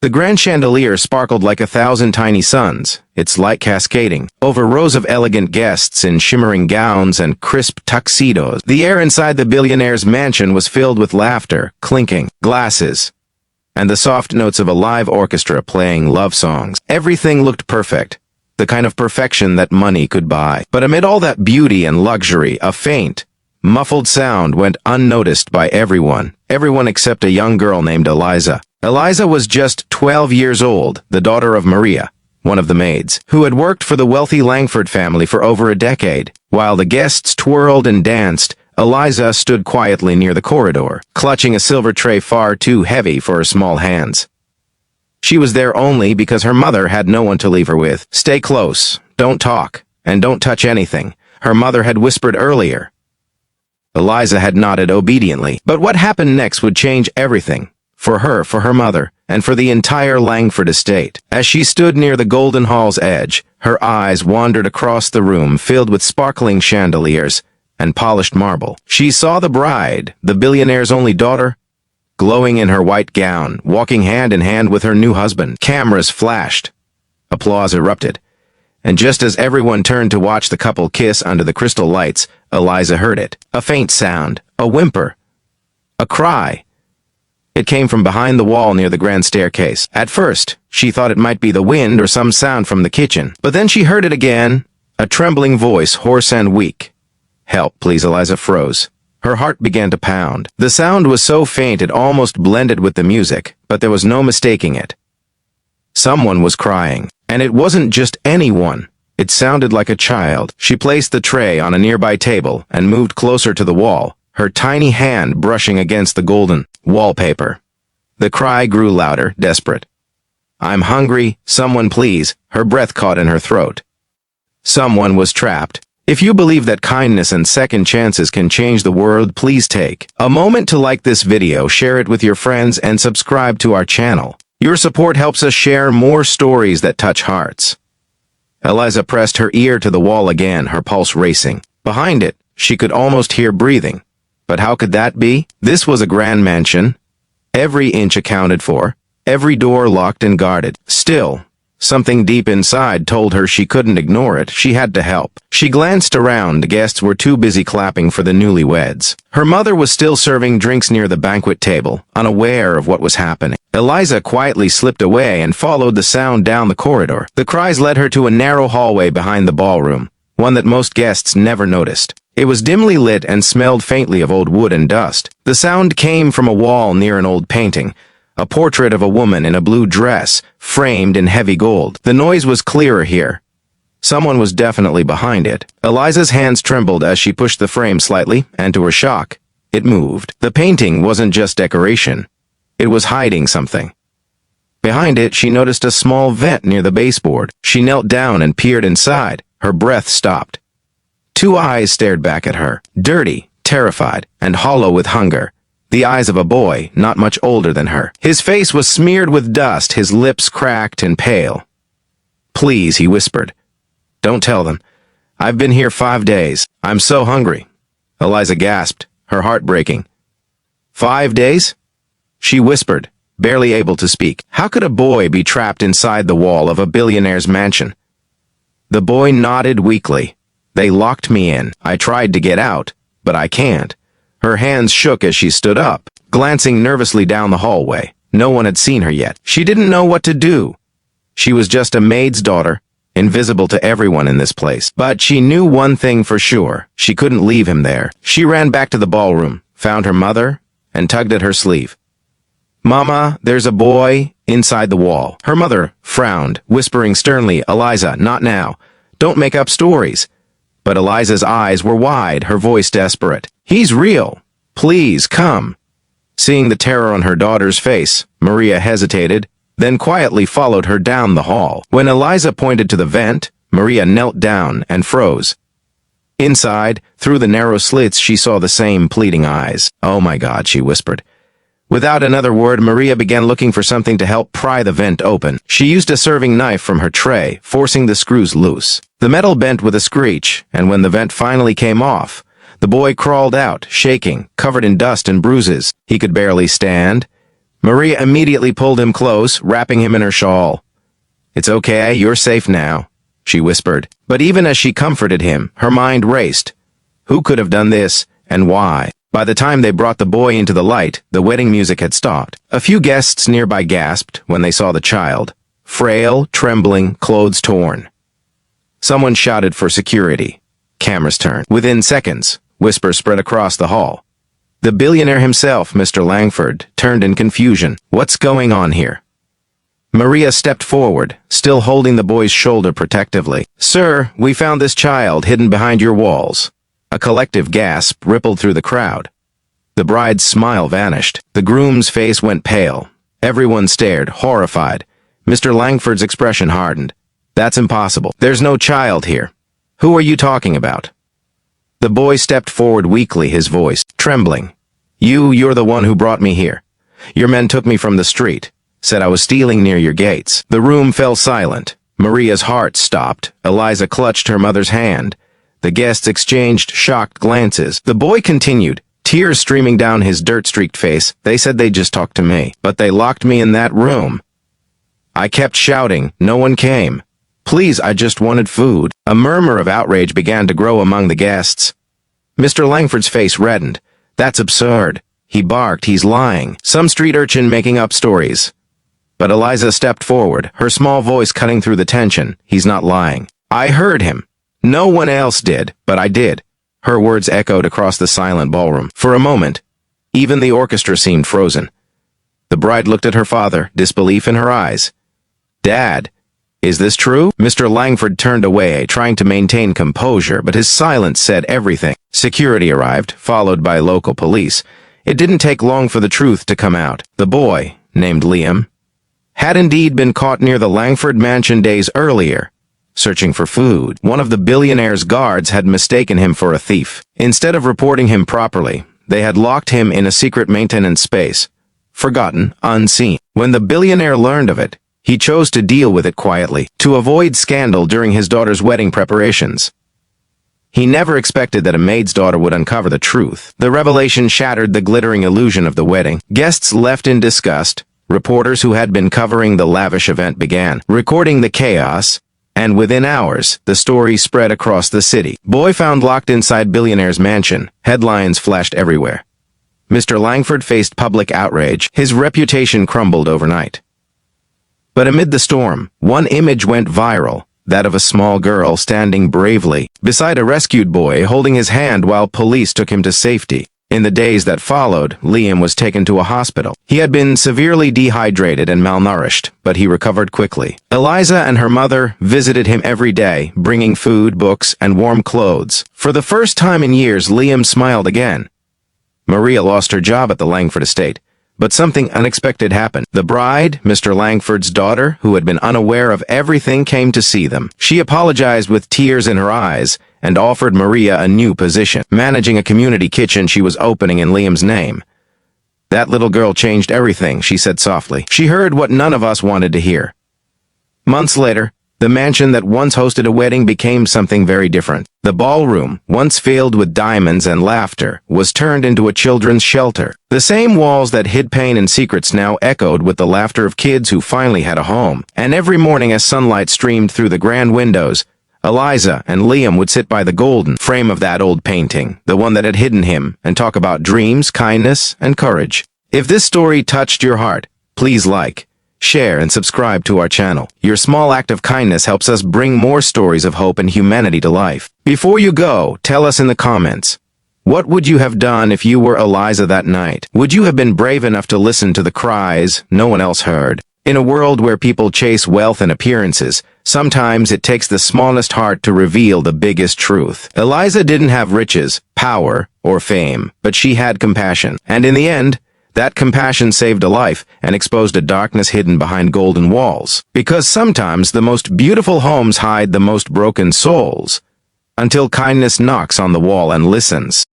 The grand chandelier sparkled like 1,000 tiny suns, its light cascading over rows of elegant guests in shimmering gowns and crisp tuxedos. The air inside the billionaire's mansion was filled with laughter, clinking glasses, and the soft notes of a live orchestra playing love songs. Everything looked perfect, the kind of perfection that money could buy. But amid all that beauty and luxury, a faint, muffled sound went unnoticed by everyone except a young girl named Eliza. Eliza was just 12 years old, the daughter of Maria, one of the maids, who had worked for the wealthy Langford family for over a decade. While the guests twirled and danced, Eliza stood quietly near the corridor, clutching a silver tray far too heavy for her small hands. She was there only because her mother had no one to leave her with. "Stay close, don't talk, and don't touch anything," her mother had whispered earlier. Eliza had nodded obediently, but what happened next would change everything. For her mother, and for the entire Langford estate. As she stood near the Golden Hall's edge, her eyes wandered across the room filled with sparkling chandeliers and polished marble. She saw the bride, the billionaire's only daughter, glowing in her white gown, walking hand in hand with her new husband. Cameras flashed. Applause erupted. And just as everyone turned to watch the couple kiss under the crystal lights, Eliza heard it. A faint sound, a whimper, a cry. It came from behind the wall near the grand staircase. At first, she thought it might be the wind or some sound from the kitchen. But then she heard it again, a trembling voice, hoarse and weak. "Help, please." Eliza froze. Her heart began to pound. The sound was so faint it almost blended with the music, but there was no mistaking it. Someone was crying, and it wasn't just anyone. It sounded like a child. She placed the tray on a nearby table and moved closer to the wall, her tiny hand brushing against the golden wallpaper. The cry grew louder, desperate. "I'm hungry, someone please." Her breath caught in her throat. Someone was trapped. If you believe that kindness and second chances can change the world, please take a moment to like this video, share it with your friends, and subscribe to our channel. Your support helps us share more stories that touch hearts. Eliza pressed her ear to the wall again, her pulse racing. Behind it, she could almost hear breathing. But how could that be? This was a grand mansion, every inch accounted for, every door locked and guarded. Still, something deep inside told her she couldn't ignore it. She had to help. She glanced around. The guests were too busy clapping for the newlyweds. Her mother was still serving drinks near the banquet table, unaware of what was happening. Eliza quietly slipped away and followed the sound down the corridor. The cries led her to a narrow hallway behind the ballroom, one that most guests never noticed. It was dimly lit and smelled faintly of old wood and dust. The sound came from a wall near an old painting, a portrait of a woman in a blue dress, framed in heavy gold. The noise was clearer here. Someone was definitely behind it. Eliza's hands trembled as she pushed the frame slightly, and to her shock, it moved. The painting wasn't just decoration. It was hiding something. Behind it, she noticed a small vent near the baseboard. She knelt down and peered inside. Her breath stopped. Two eyes stared back at her, dirty, terrified, and hollow with hunger. The eyes of a boy, not much older than her. His face was smeared with dust, his lips cracked and pale. "Please," he whispered. "Don't tell them. I've been here 5 days. I'm so hungry." Eliza gasped, her heart breaking. "5 days?" She whispered, barely able to speak. How could a boy be trapped inside the wall of a billionaire's mansion? The boy nodded weakly. "They locked me in. I tried to get out, but I can't." Her hands shook as she stood up, glancing nervously down the hallway. No one had seen her yet. She didn't know what to do. She was just a maid's daughter, invisible to everyone in this place. But she knew one thing for sure. She couldn't leave him there. She ran back to the ballroom, found her mother, and tugged at her sleeve. "Mama, there's a boy inside the wall." Her mother frowned, whispering sternly, "Eliza, not now. Don't make up stories." But Eliza's eyes were wide, her voice desperate. "He's real. Please, come." Seeing the terror on her daughter's face, Maria hesitated, then quietly followed her down the hall. When Eliza pointed to the vent, Maria knelt down and froze. Inside, through the narrow slits, she saw the same pleading eyes. "Oh my God," she whispered. Without another word, Maria began looking for something to help pry the vent open. She used a serving knife from her tray, forcing the screws loose. The metal bent with a screech, and when the vent finally came off, the boy crawled out, shaking, covered in dust and bruises. He could barely stand. Maria immediately pulled him close, wrapping him in her shawl. "It's okay, you're safe now," she whispered. But even as she comforted him, her mind raced. Who could have done this, and why? By the time they brought the boy into the light, the wedding music had stopped. A few guests nearby gasped when they saw the child. Frail, trembling, clothes torn. Someone shouted for security. Cameras turned. Within seconds, whispers spread across the hall. The billionaire himself, Mr. Langford, turned in confusion. "What's going on here?" Maria stepped forward, still holding the boy's shoulder protectively. "Sir, we found this child hidden behind your walls." A collective gasp rippled through the crowd. The bride's smile vanished. The groom's face went pale. Everyone stared, horrified. Mr. Langford's expression hardened. "That's impossible. There's no child here. Who are you talking about?" The boy stepped forward weakly, his voice trembling. You're the one who brought me here. Your men took me from the street, said I was stealing near your gates." The room fell silent. Maria's heart stopped. Eliza clutched her mother's hand. The guests exchanged shocked glances. The boy continued, tears streaming down his dirt-streaked face. "They said they'd just talk to me, but they locked me in that room. I kept shouting. No one came. Please, I just wanted food." A murmur of outrage began to grow among the guests. Mr. Langford's face reddened. "That's absurd," he barked. "He's lying. Some street urchin making up stories." But Eliza stepped forward, her small voice cutting through the tension. "He's not lying. I heard him. No one else did, but I did." Her words echoed across the silent ballroom. For a moment, even the orchestra seemed frozen. The bride looked at her father, disbelief in her eyes. "Dad, is this true?" Mr. Langford turned away, trying to maintain composure, but his silence said everything. Security arrived, followed by local police. It didn't take long for the truth to come out. The boy, named Liam, had indeed been caught near the Langford mansion days earlier, searching for food. One of the billionaire's guards had mistaken him for a thief. Instead of reporting him properly, they had locked him in a secret maintenance space, forgotten, unseen. When the billionaire learned of it, he chose to deal with it quietly, to avoid scandal during his daughter's wedding preparations. He never expected that a maid's daughter would uncover the truth. The revelation shattered the glittering illusion of the wedding. Guests left in disgust. Reporters who had been covering the lavish event began recording the chaos, and within hours, the story spread across the city. "Boy found locked inside billionaire's mansion." Headlines flashed everywhere. Mr. Langford faced public outrage. His reputation crumbled overnight. But amid the storm, one image went viral, that of a small girl standing bravely beside a rescued boy, holding his hand while police took him to safety. In the days that followed, Liam was taken to a hospital. He had been severely dehydrated and malnourished, but he recovered quickly. Eliza and her mother visited him every day, bringing food, books, and warm clothes. For the first time in years, Liam smiled again. Maria lost her job at the Langford estate, but something unexpected happened. The bride, Mr. Langford's daughter, who had been unaware of everything, came to see them. She apologized with tears in her eyes and offered Maria a new position, managing a community kitchen she was opening in Liam's name. "That little girl changed everything," she said softly. "She heard what none of us wanted to hear." Months later, the mansion that once hosted a wedding became something very different. The ballroom, once filled with diamonds and laughter, was turned into a children's shelter. The same walls that hid pain and secrets now echoed with the laughter of kids who finally had a home. And every morning as sunlight streamed through the grand windows, Eliza and Liam would sit by the golden frame of that old painting, the one that had hidden him, and talk about dreams, kindness, and courage. If this story touched your heart, please like, share, and subscribe to our channel. Your small act of kindness helps us bring more stories of hope and humanity to life. Before you go, tell us in the comments, what would you have done if you were Eliza that night? Would you have been brave enough to listen to the cries no one else heard? In a world where people chase wealth and appearances, sometimes it takes the smallest heart to reveal the biggest truth. Eliza didn't have riches, power, or fame, but she had compassion. And in the end, that compassion saved a life and exposed a darkness hidden behind golden walls. Because sometimes the most beautiful homes hide the most broken souls, until kindness knocks on the wall and listens.